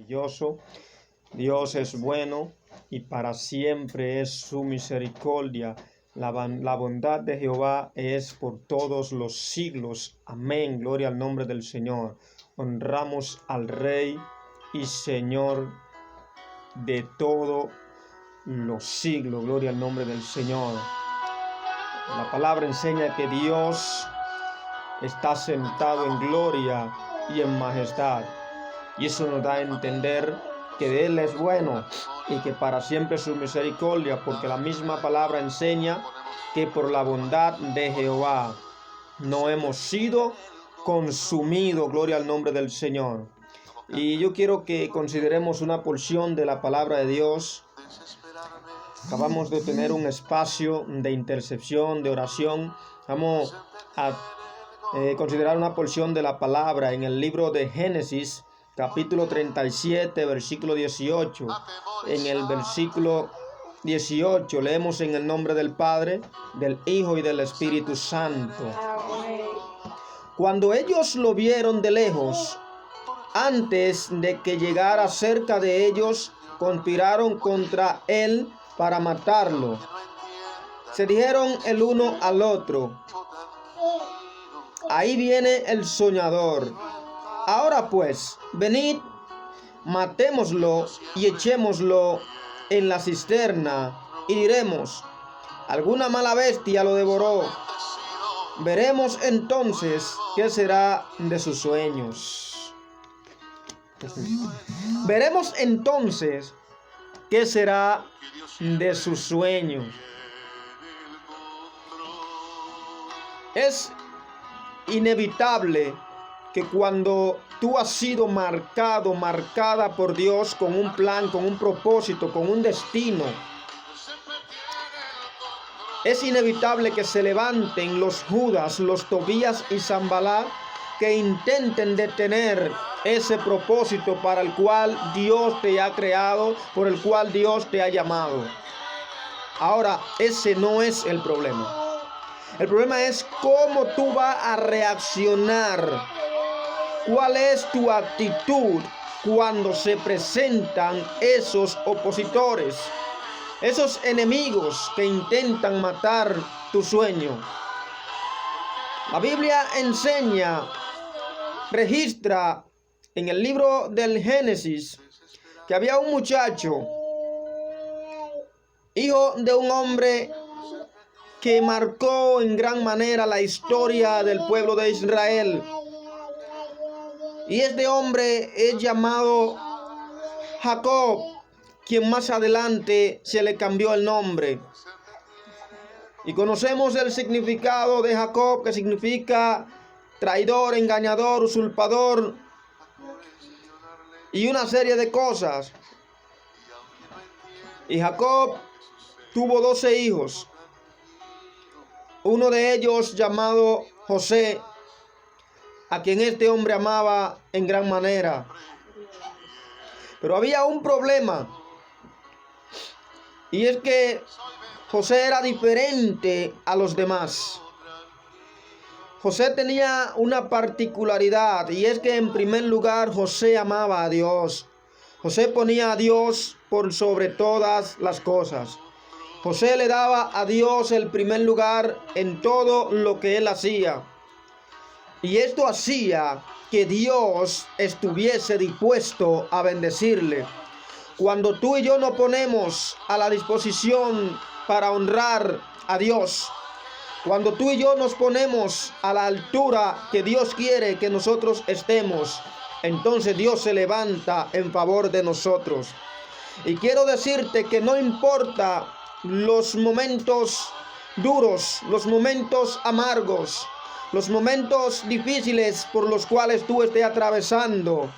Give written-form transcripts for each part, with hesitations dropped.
maravilloso. Dios es bueno y para siempre es su misericordia. La bondad de Jehová es por todos los siglos. Amén. Gloria al nombre del Señor. Honramos al Rey y Señor de todos los siglos. Gloria al nombre del Señor. La palabra enseña que Dios está sentado en gloria y en majestad. Y eso nos da a entender que Él es bueno y que para siempre es su misericordia, porque la misma palabra enseña que por la bondad de Jehová no hemos sido consumidos. Gloria al nombre del Señor. Y yo quiero que consideremos una porción de la palabra de Dios. Acabamos de tener un espacio de intercesión, de oración. Vamos a considerar una porción de la palabra en el libro de Génesis, capítulo 37, versículo 18. En el versículo 18 leemos en el nombre del Padre, del Hijo y del Espíritu Santo. Cuando ellos lo vieron de lejos, antes de que llegara cerca de ellos, conspiraron contra él para matarlo. Se dijeron el uno al otro: ahí viene el soñador. Ahora pues, venid, matémoslo y echémoslo en la cisterna, y diremos: alguna mala bestia lo devoró. Veremos entonces qué será de sus sueños. Veremos entonces qué será de sus sueños. Es inevitable que cuando tú has sido marcada por Dios con un plan, con un propósito, con un destino, es inevitable que se levanten los Judas, los Tobías y Sanballat, que intenten detener ese propósito para el cual Dios te ha creado, por el cual Dios te ha llamado. Ahora, ese no es el problema. El problema es cómo tú vas a reaccionar. ¿Cuál es tu actitud cuando se presentan esos opositores, esos enemigos que intentan matar tu sueño? La Biblia enseña, registra en el libro del Génesis que había un muchacho, hijo de un hombre que marcó en gran manera la historia del pueblo de Israel. Y este hombre es llamado Jacob, quien más adelante se le cambió el nombre. Y conocemos el significado de Jacob, que significa traidor, engañador, usurpador y una serie de cosas. Y Jacob tuvo 12 hijos. Uno de ellos llamado José, a quien este hombre amaba en gran manera. Pero había un problema, y es que José era diferente a los demás. José tenía una particularidad, y es que en primer lugar José amaba a Dios. José ponía a Dios por sobre todas las cosas. José le daba a Dios el primer lugar en todo lo que él hacía. Y esto hacía que Dios estuviese dispuesto a bendecirle. Cuando tú y yo nos ponemos a la disposición para honrar a Dios, cuando tú y yo nos ponemos a la altura que Dios quiere que nosotros estemos, entonces Dios se levanta en favor de nosotros. Y quiero decirte que no importa los momentos duros, los momentos amargos, los momentos difíciles por los cuales tú estés atravesando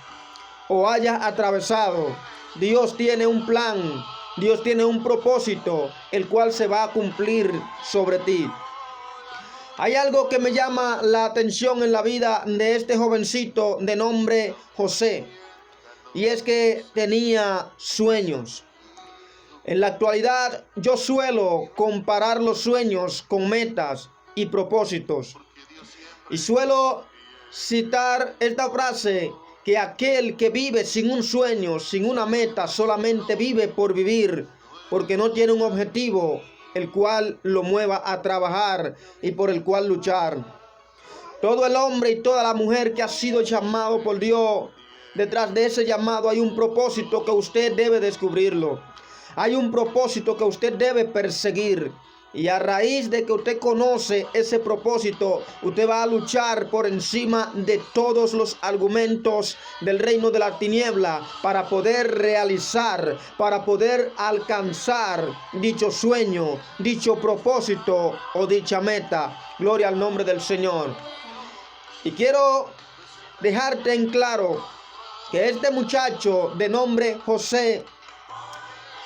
o hayas atravesado, Dios tiene un plan, Dios tiene un propósito, el cual se va a cumplir sobre ti. Hay algo que me llama la atención en la vida de este jovencito de nombre José, y es que tenía sueños. En la actualidad yo suelo comparar los sueños con metas y propósitos. Y suelo citar esta frase que aquel que vive sin un sueño, sin una meta, solamente vive por vivir, porque no tiene un objetivo, el cual lo mueva a trabajar y por el cual luchar. Todo el hombre y toda la mujer que ha sido llamado por Dios, detrás de ese llamado hay un propósito que usted debe descubrirlo. Hay un propósito que usted debe perseguir. Y a raíz de que usted conoce ese propósito, usted va a luchar por encima de todos los argumentos del reino de la tiniebla para poder realizar, para poder alcanzar dicho sueño, dicho propósito o dicha meta. Gloria al nombre del Señor. Y quiero dejarte en claro que este muchacho de nombre José,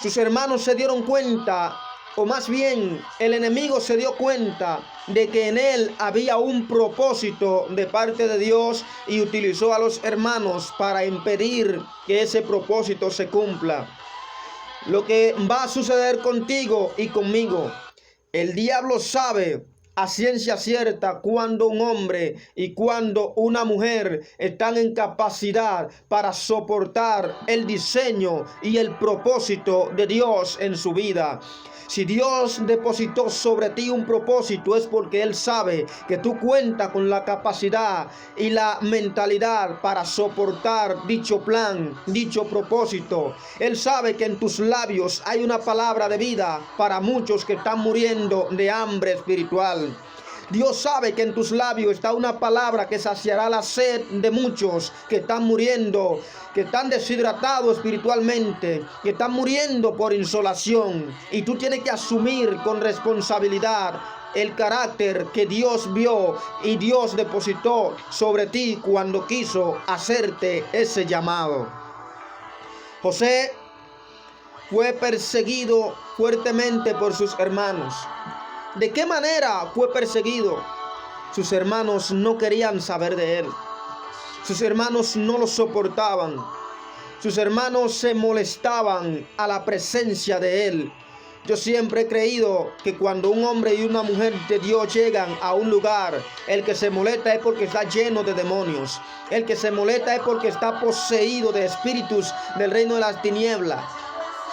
sus hermanos se dieron cuenta, o más bien el enemigo se dio cuenta de que en él había un propósito de parte de Dios y utilizó a los hermanos para impedir que ese propósito se cumpla. Lo que va a suceder contigo y conmigo, el diablo sabe a ciencia cierta cuando un hombre y cuando una mujer están en capacidad para soportar el diseño y el propósito de Dios en su vida. Si Dios depositó sobre ti un propósito, es porque Él sabe que tú cuentas con la capacidad y la mentalidad para soportar dicho plan, dicho propósito. Él sabe que en tus labios hay una palabra de vida para muchos que están muriendo de hambre espiritual. Dios sabe que en tus labios está una palabra que saciará la sed de muchos que están muriendo, que están deshidratados espiritualmente, que están muriendo por insolación. Y tú tienes que asumir con responsabilidad el carácter que Dios vio y Dios depositó sobre ti cuando quiso hacerte ese llamado. José fue perseguido fuertemente por sus hermanos. ¿De qué manera fue perseguido? Sus hermanos no querían saber de él. Sus hermanos no lo soportaban. Sus hermanos se molestaban a la presencia de él. Yo siempre he creído que cuando un hombre y una mujer de Dios llegan a un lugar, el que se molesta es porque está lleno de demonios. El que se molesta es porque está poseído de espíritus del reino de las tinieblas.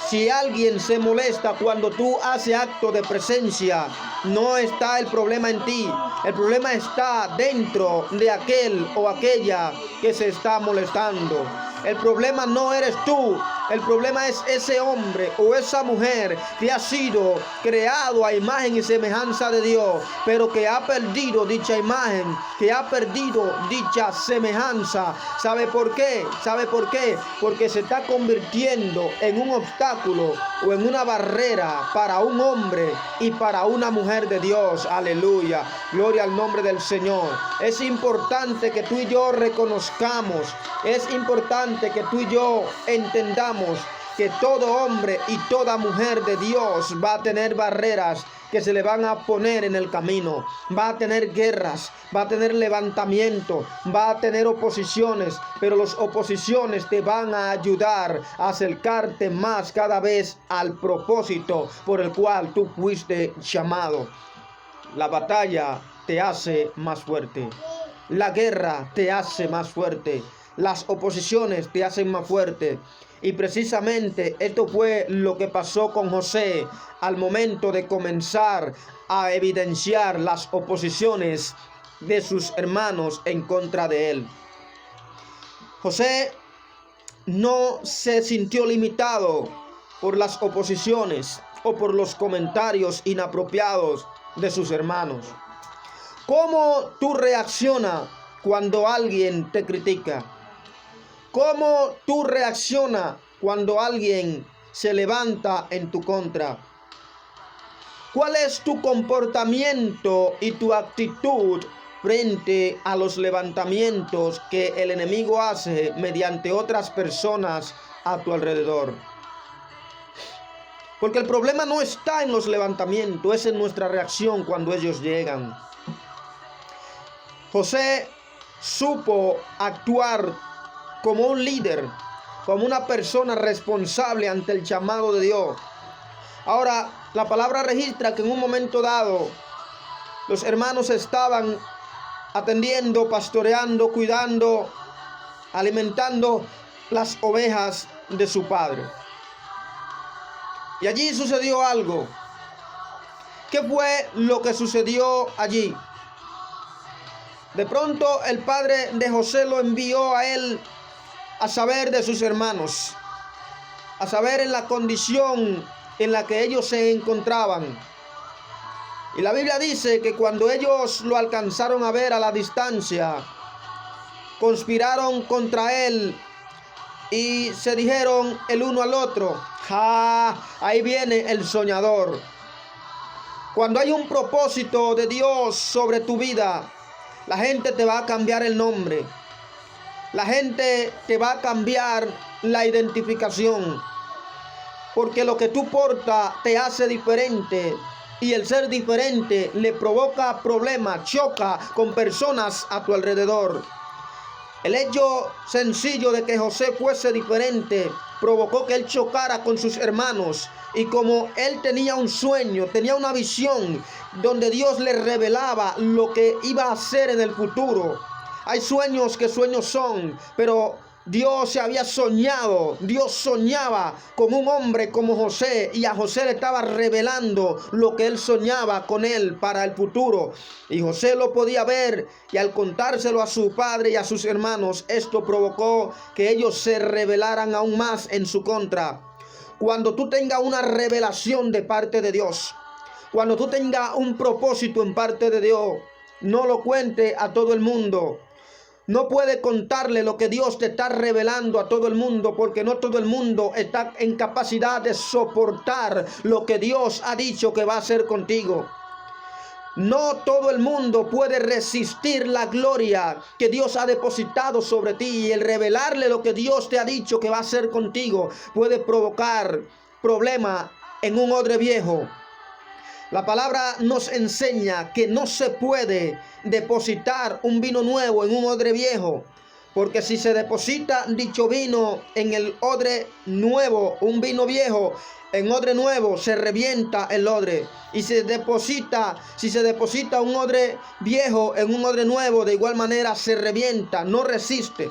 Si alguien se molesta cuando tú haces acto de presencia, no está el problema en ti. El problema está dentro de aquel o aquella que se está molestando. El problema no eres tú. El problema es ese hombre o esa mujer que ha sido creado a imagen y semejanza de Dios, pero que ha perdido dicha imagen, que ha perdido dicha semejanza. ¿Sabe por qué? ¿Sabe por qué? Porque se está convirtiendo en un obstáculo o en una barrera para un hombre y para una mujer de Dios. Aleluya. Gloria al nombre del Señor. Es importante que tú y yo reconozcamos, es importante que tú y yo entendamos que todo hombre y toda mujer de Dios va a tener barreras que se le van a poner en el camino, va a tener guerras, va a tener levantamiento, va a tener oposiciones, pero las oposiciones te van a ayudar a acercarte más cada vez al propósito por el cual tú fuiste llamado. La batalla te hace más fuerte, la guerra te hace más fuerte, las oposiciones te hacen más fuerte. Y precisamente esto fue lo que pasó con José al momento de comenzar a evidenciar las oposiciones de sus hermanos en contra de él. José no se sintió limitado por las oposiciones o por los comentarios inapropiados de sus hermanos. ¿Cómo tú reaccionas cuando alguien te critica? ¿Cómo tú reaccionas cuando alguien se levanta en tu contra? ¿Cuál es tu comportamiento y tu actitud frente a los levantamientos que el enemigo hace mediante otras personas a tu alrededor? Porque el problema no está en los levantamientos, es en nuestra reacción cuando ellos llegan. José supo actuar como un líder, como una persona responsable ante el llamado de Dios. Ahora, la palabra registra que en un momento dado, los hermanos estaban atendiendo, pastoreando, cuidando alimentando las ovejas de su padre. Y allí sucedió algo. ¿Qué fue lo que sucedió allí? De pronto el padre de José lo envió a él a saber de sus hermanos, a saber en la condición en la que ellos se encontraban. Y la Biblia dice que cuando ellos lo alcanzaron a ver a la distancia, conspiraron contra él y se dijeron el uno al otro: ahí viene el soñador. Cuando hay un propósito de Dios sobre tu vida, la gente te va a cambiar el nombre. La gente te va a cambiar la identificación. Porque lo que tú portas te hace diferente. Y el ser diferente le provoca problemas, choca con personas a tu alrededor. El hecho sencillo de que José fuese diferente provocó que él chocara con sus hermanos. Y como él tenía un sueño, tenía una visión donde Dios le revelaba lo que iba a hacer en el futuro. Hay sueños que sueños son, pero Dios se había soñado, Dios soñaba con un hombre como José y a José le estaba revelando lo que él soñaba con él para el futuro. Y José lo podía ver y al contárselo a su padre y a sus hermanos, esto provocó que ellos se rebelaran aún más en su contra. Cuando tú tengas una revelación de parte de Dios, cuando tú tengas un propósito en parte de Dios, no lo cuente a todo el mundo. No puede contarle lo que Dios te está revelando a todo el mundo, porque no todo el mundo está en capacidad de soportar lo que Dios ha dicho que va a hacer contigo. No todo el mundo puede resistir la gloria que Dios ha depositado sobre ti, y el revelarle lo que Dios te ha dicho que va a hacer contigo puede provocar problemas en un odre viejo. La palabra nos enseña que no se puede depositar un vino nuevo en un odre viejo, porque si se deposita dicho vino en el odre nuevo, un vino viejo en odre nuevo, se revienta el odre. Y si se deposita un odre viejo en un odre nuevo, de igual manera se revienta, no resiste.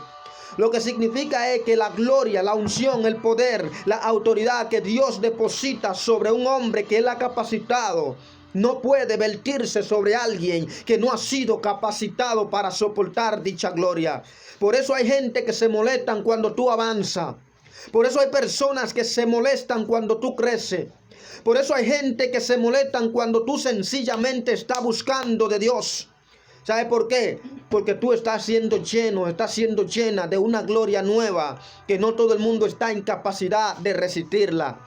Lo que significa es que la gloria, la unción, el poder, la autoridad que Dios deposita sobre un hombre que Él ha capacitado, no puede vertirse sobre alguien que no ha sido capacitado para soportar dicha gloria. Por eso hay gente que se molestan cuando tú avanzas. Por eso hay personas que se molestan cuando tú creces. Por eso hay gente que se molestan cuando tú sencillamente estás buscando de Dios. ¿Sabe por qué? Porque tú estás siendo lleno, estás siendo llena de una gloria nueva que no todo el mundo está en capacidad de resistirla.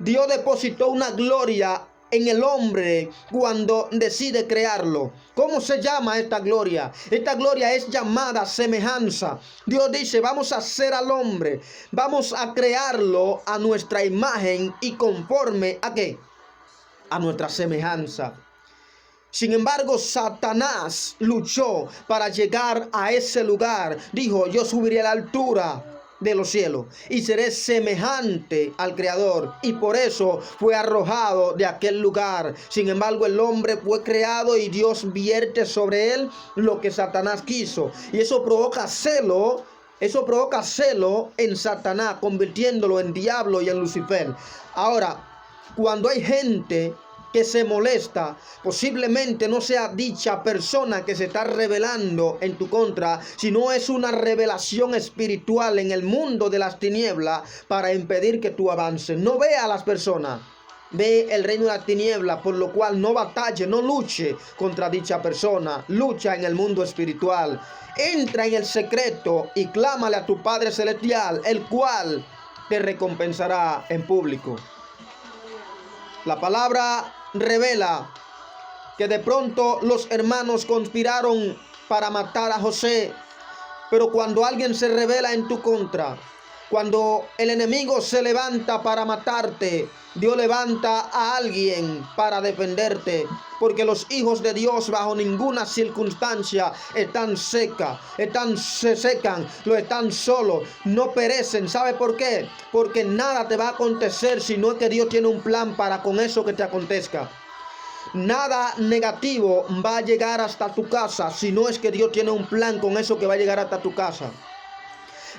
Dios depositó una gloria en el hombre cuando decide crearlo. ¿Cómo se llama esta gloria? Esta gloria es llamada semejanza. Dios dice: vamos a hacer al hombre, vamos a crearlo a nuestra imagen y conforme ¿a qué? A nuestra semejanza. Sin embargo, Satanás luchó para llegar a ese lugar. Dijo: yo subiré a la altura de los cielos y seré semejante al Creador. Y por eso fue arrojado de aquel lugar. Sin embargo, el hombre fue creado y Dios vierte sobre él lo que Satanás quiso. Y eso provoca celo. Eso provoca celo en Satanás, convirtiéndolo en diablo y en Lucifer. Ahora, cuando hay gente que se molesta, posiblemente no sea dicha persona que se está revelando en tu contra, sino es una revelación espiritual en el mundo de las tinieblas para impedir que tú avances. No vea a las personas, ve el reino de la tiniebla, por lo cual no batalle, no luche contra dicha persona, lucha en el mundo espiritual. Entra en el secreto y clámale a tu Padre Celestial, el cual te recompensará en público. La palabra revela que de pronto los hermanos conspiraron para matar a José. Pero cuando alguien se revela en tu contra, cuando el enemigo se levanta para matarte, Dios levanta a alguien para defenderte. Porque los hijos de Dios bajo ninguna circunstancia se secan, lo están solos, no perecen. ¿Sabe por qué? Porque nada te va a acontecer si no es que Dios tiene un plan para con eso que te acontezca. Nada negativo va a llegar hasta tu casa si no es que Dios tiene un plan con eso que va a llegar hasta tu casa.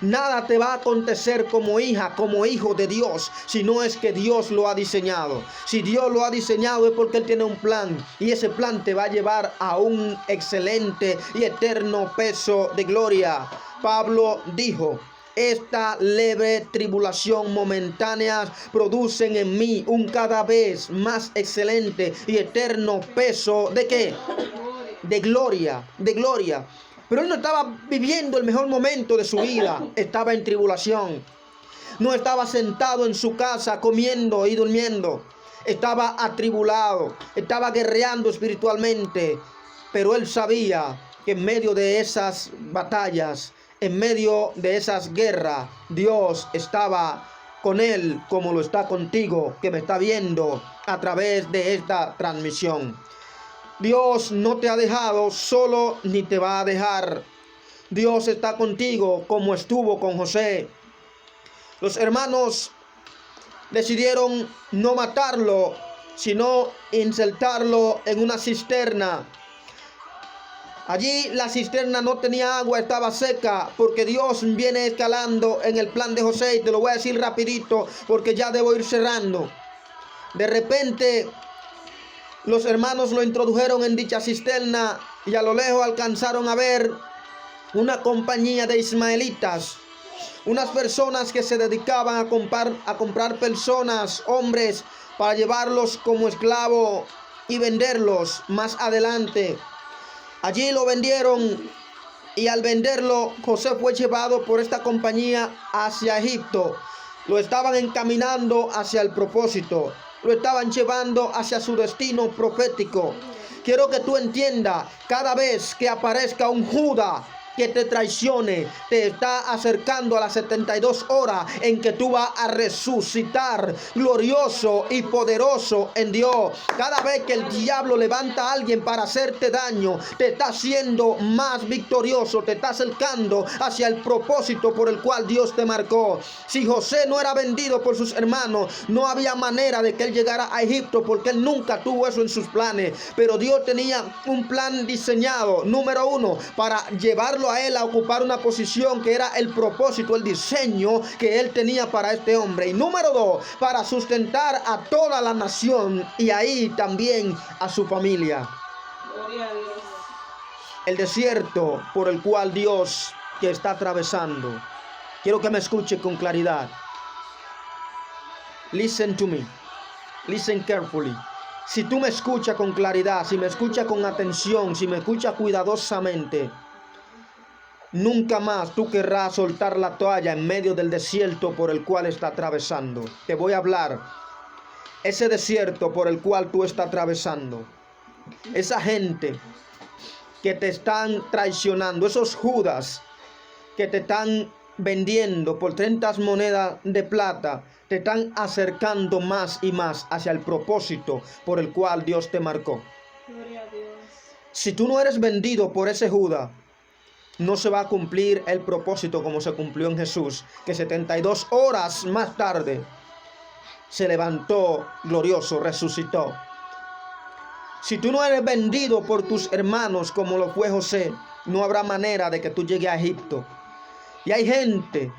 Nada te va a acontecer como hija, como hijo de Dios, si no es que Dios lo ha diseñado. Si Dios lo ha diseñado es porque Él tiene un plan, y ese plan te va a llevar a un excelente y eterno peso de gloria. Pablo dijo: esta leve tribulación momentánea producen en mí un cada vez más excelente y eterno peso ¿de qué? De gloria, de gloria. Pero él no estaba viviendo el mejor momento de su vida, estaba en tribulación. No estaba sentado en su casa comiendo y durmiendo. Estaba atribulado, estaba guerreando espiritualmente. Pero él sabía que en medio de esas batallas, en medio de esas guerras, Dios estaba con él como lo está contigo, que me está viendo a través de esta transmisión. Dios no te ha dejado solo ni te va a dejar. Dios está contigo como estuvo con José. Los hermanos decidieron no matarlo, sino insertarlo en una cisterna. Allí la cisterna no tenía agua, estaba seca, porque Dios viene escalando en el plan de José. Y te lo voy a decir rapidito, porque ya debo ir cerrando. De repente, los hermanos lo introdujeron en dicha cisterna, y a lo lejos alcanzaron a ver una compañía de ismaelitas, unas personas que se dedicaban a comprar personas, hombres, para llevarlos como esclavos y venderlos más adelante. Allí lo vendieron, y al venderlo, José fue llevado por esta compañía hacia Egipto. Lo estaban encaminando hacia el propósito, lo estaban llevando hacia su destino profético. Quiero que tú entiendas, cada vez que aparezca un Judas que te traicione, te está acercando a las 72 horas en que tú vas a resucitar glorioso y poderoso en Dios. Cada vez que el diablo levanta a alguien para hacerte daño, te está haciendo más victorioso, te está acercando hacia el propósito por el cual Dios te marcó. Si José no era vendido por sus hermanos, no había manera de que él llegara a Egipto, porque él nunca tuvo eso en sus planes. Pero Dios tenía un plan diseñado, número uno, para llevarlo a él a ocupar una posición que era el propósito, el diseño que él tenía para este hombre. Y número dos, para sustentar a toda la nación, y ahí también a su familia. Gloria a Dios. El desierto por el cual Dios que está atravesando. Quiero que me escuche con claridad. Listen to me. Listen carefully. Si tú me escuchas con claridad, si me escuchas con atención, si me escuchas cuidadosamente, nunca más tú querrás soltar la toalla en medio del desierto por el cual está atravesando. Te voy a hablar. Ese desierto por el cual tú estás atravesando. Esa gente que te están traicionando. Esos Judas que te están vendiendo por 30 monedas de plata. Te están acercando más y más hacia el propósito por el cual Dios te marcó. Gloria a Dios. Si tú no eres vendido por ese Judas, no se va a cumplir el propósito como se cumplió en Jesús, que 72 horas más tarde se levantó glorioso, resucitó. Si tú no eres vendido por tus hermanos como lo fue José, no habrá manera de que tú llegues a Egipto. Y hay gente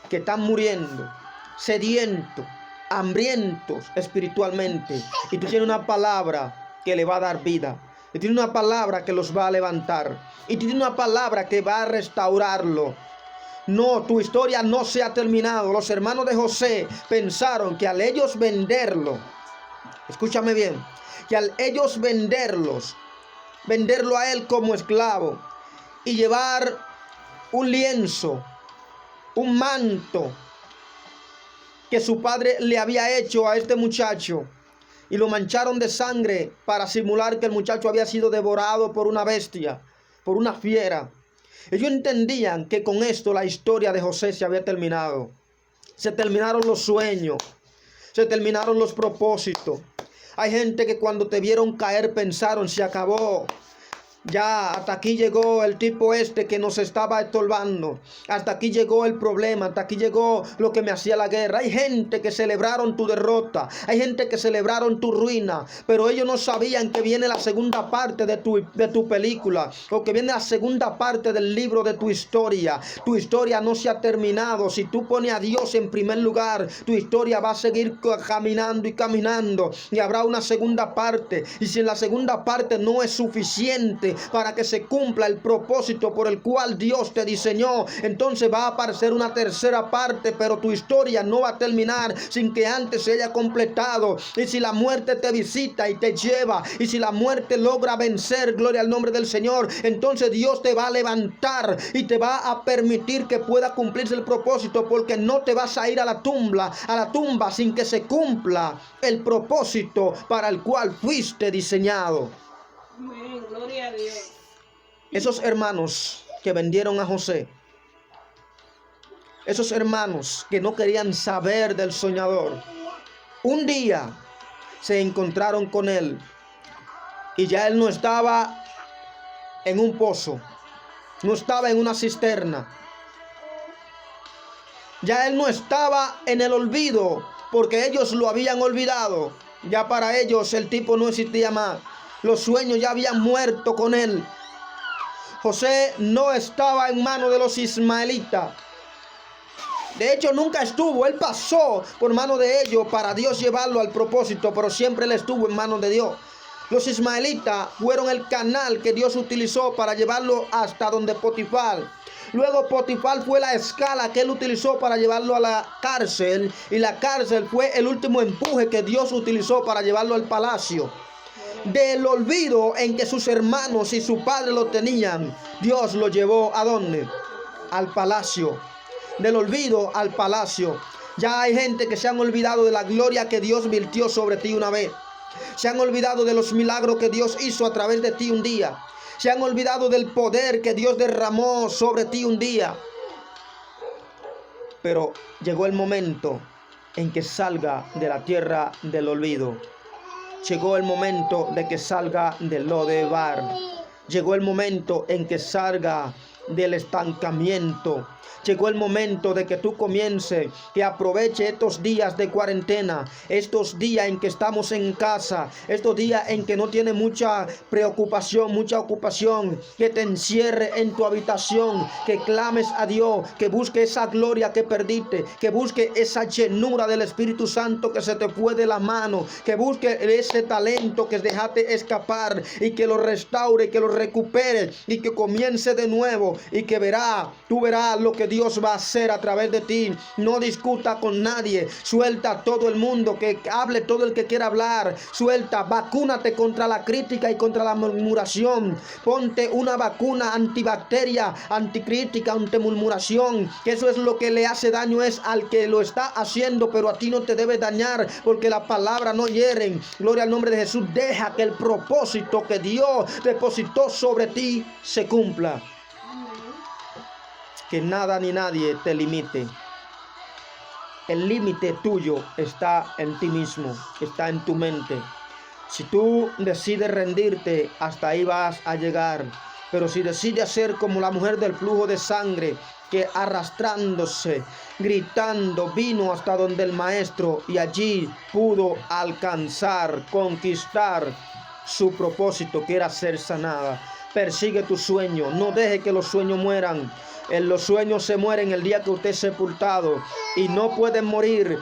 que están muriendo, sedientos, hambrientos espiritualmente. Y tú tienes una palabra que le va a dar vida. Y tiene una palabra que los va a levantar. Y tiene una palabra que va a restaurarlo. No, tu historia no se ha terminado. Los hermanos de José pensaron que al ellos venderlo, escúchame bien, que al ellos venderlo a él como esclavo y llevar un lienzo, un manto que su padre le había hecho a este muchacho, y lo mancharon de sangre para simular que el muchacho había sido devorado por una bestia, por una fiera. Ellos entendían que con esto la historia de José se había terminado. Se terminaron los sueños, se terminaron los propósitos. Hay gente que cuando te vieron caer pensaron, se acabó. Ya hasta aquí llegó el tipo este que nos estaba estorbando. Hasta aquí llegó el problema. Hasta aquí llegó lo que me hacía la guerra. Hay gente que celebraron tu derrota. Hay gente que celebraron tu ruina. Pero ellos no sabían que viene la segunda parte de tu película. O que viene la segunda parte del libro de tu historia. Tu historia no se ha terminado. Si tú pones a Dios en primer lugar, tu historia va a seguir caminando y caminando. Y habrá una segunda parte. Y si en la segunda parte no es suficiente para que se cumpla el propósito por el cual Dios te diseñó, entonces va a aparecer una tercera parte, pero tu historia no va a terminar sin que antes se haya completado. Y si la muerte te visita y te lleva, y si la muerte logra vencer, gloria al nombre del Señor, entonces Dios te va a levantar y te va a permitir que pueda cumplirse el propósito, porque no te vas a ir a la tumba sin que se cumpla el propósito para el cual fuiste diseñado. Amén, gloria a Dios. Esos hermanos que vendieron a José, esos hermanos que no querían saber del soñador, un día se encontraron con él y ya él no estaba en un pozo, no estaba en una cisterna, ya él no estaba en el olvido, porque ellos lo habían olvidado. Ya para ellos el tipo no existía más. Los sueños ya habían muerto con él. José no estaba en manos de los ismaelitas. De hecho, nunca estuvo. Él pasó por mano de ellos para Dios llevarlo al propósito, pero siempre él estuvo en manos de Dios. Los ismaelitas fueron el canal que Dios utilizó para llevarlo hasta donde Potifar. Luego Potifar fue la escala que él utilizó para llevarlo a la cárcel. Y la cárcel fue el último empuje que Dios utilizó para llevarlo al palacio. Del olvido en que sus hermanos y su padre lo tenían, Dios lo llevó ¿a dónde? Al palacio. Del olvido al palacio. Ya hay gente que se han olvidado de la gloria que Dios virtió sobre ti una vez. Se han olvidado de los milagros que Dios hizo a través de ti un día. Se han olvidado del poder que Dios derramó sobre ti un día. Pero llegó el momento en que salga de la tierra del olvido. Llegó el momento de que salga del Lodebar. Llegó el momento en que salga del estancamiento. Llegó el momento de que tú comiences, que aproveche estos días de cuarentena, estos días en que estamos en casa, estos días en que no tiene mucha preocupación, mucha ocupación, que te encierre en tu habitación, que clames a Dios, que busque esa gloria que perdiste, que busque esa llenura del Espíritu Santo que se te fue de la mano, que busque ese talento que dejaste escapar y que lo restaure, que lo recupere y que comience de nuevo y que tú verás lo que Dios va a hacer a través de ti. No discuta con nadie. Suelta a todo el mundo, que hable todo el que quiera hablar. Suelta, vacúnate contra la crítica y contra la murmuración. Ponte una vacuna antibacteria, anticrítica, antimurmuración, que eso es lo que le hace daño es al que lo está haciendo, pero a ti no te debe dañar, porque la palabra no hieren. Gloria al nombre de Jesús. Deja que el propósito que Dios depositó sobre ti se cumpla. Que nada ni nadie te limite. El límite tuyo está en ti mismo, está en tu mente. Si tú decides rendirte, hasta ahí vas a llegar. Pero si decides ser como la mujer del flujo de sangre, que arrastrándose, gritando, vino hasta donde el maestro y allí pudo alcanzar, conquistar su propósito, que era ser sanada. Persigue tu sueño, no deje que los sueños mueran. Los sueños se mueren el día que usted es sepultado y no pueden morir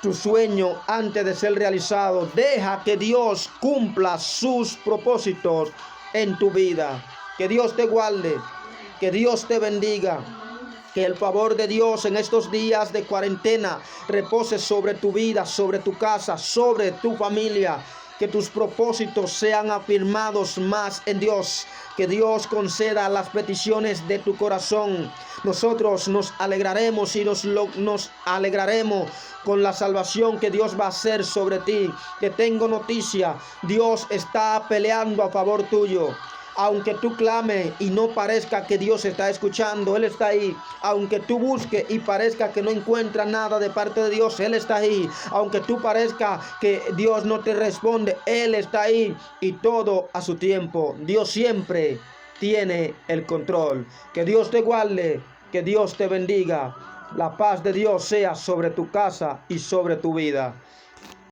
tu sueño antes de ser realizado. Deja que Dios cumpla sus propósitos en tu vida. Que Dios te guarde, que Dios te bendiga. Que el favor de Dios en estos días de cuarentena repose sobre tu vida, sobre tu casa, sobre tu familia. Que tus propósitos sean afirmados más en Dios. Que Dios conceda las peticiones de tu corazón. Nosotros nos alegraremos y nos alegraremos con la salvación que Dios va a hacer sobre ti. Que tengo noticia, Dios está peleando a favor tuyo. Aunque tú clames y no parezca que Dios está escuchando, Él está ahí. Aunque tú busques y parezca que no encuentras nada de parte de Dios, Él está ahí. Aunque tú parezca que Dios no te responde, Él está ahí. Y todo a su tiempo. Dios siempre tiene el control. Que Dios te guarde, que Dios te bendiga. La paz de Dios sea sobre tu casa y sobre tu vida.